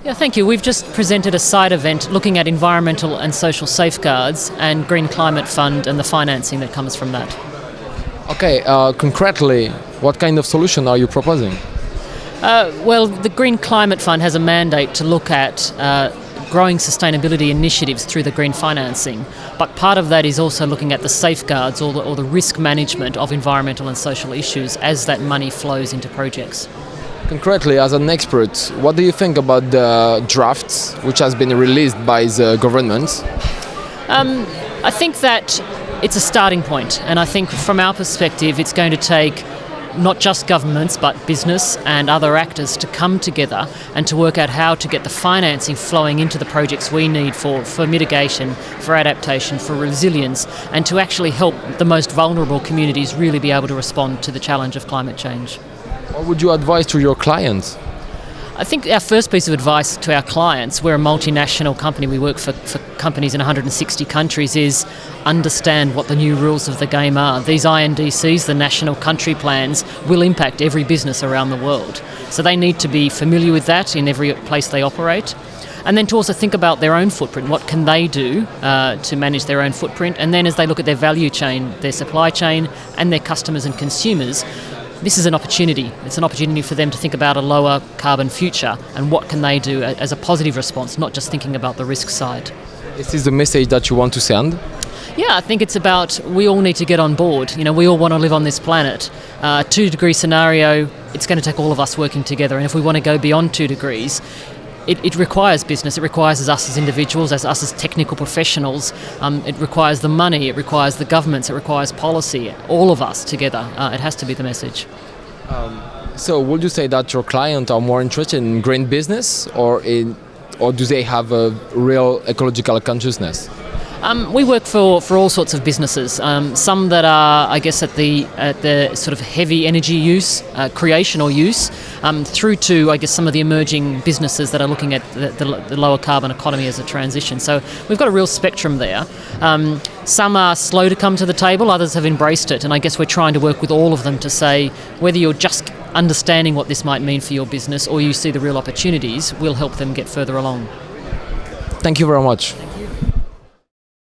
Yeah, thank you. We've just presented a side event looking at environmental and social safeguards and Green Climate Fund and the financing that comes from that. Okay, concretely, what kind of solution are you proposing? Well, the Green Climate Fund has a mandate to look at growing sustainability initiatives through the green financing, but part of that is also looking at the safeguards or the risk management of environmental and social issues as that money flows into projects. Concretely, as an expert, what do you think about the draft which has been released by the government? I think that it's a starting point, and I think from our perspective it's going to take not just governments but business and other actors to come together and to work out how to get the financing flowing into the projects we need for mitigation, for adaptation, for resilience, and to actually help the most vulnerable communities really be able to respond to the challenge of climate change. What would you advise to your clients? I think our first piece of advice to our clients, we're a multinational company, we work for companies in 160 countries, is understand what the new rules of the game are. These INDCs, the national country plans, will impact every business around the world. So they need to be familiar with that in every place they operate. And then to also think about their own footprint. What can they do to manage their own footprint? And then as they look at their value chain, their supply chain and their customers and consumers, this is an opportunity. It's an opportunity for them to think about a lower carbon future and what can they do as a positive response, not just thinking about the risk side. Is this the message that you want to send? Yeah, I think it's about we all need to get on board. You know, we all want to live on this planet. 2-degree scenario, it's going to take all of us working together. And if we want to go beyond 2 degrees, it requires business, it requires us as individuals, as us as technical professionals, it requires the money, it requires the governments, it requires policy, all of us together. It has to be the message. So would you say that your clients are more interested in green business or do they have a real ecological consciousness? We work for all sorts of businesses. Some that are, I guess, at the sort of heavy energy use, creation or use, through to, I guess, some of the emerging businesses that are looking at the lower carbon economy as a transition. So we've got a real spectrum there. Some are slow to come to the table, others have embraced it, and I guess we're trying to work with all of them to say whether you're just understanding what this might mean for your business or you see the real opportunities, we'll help them get further along. Thank you very much.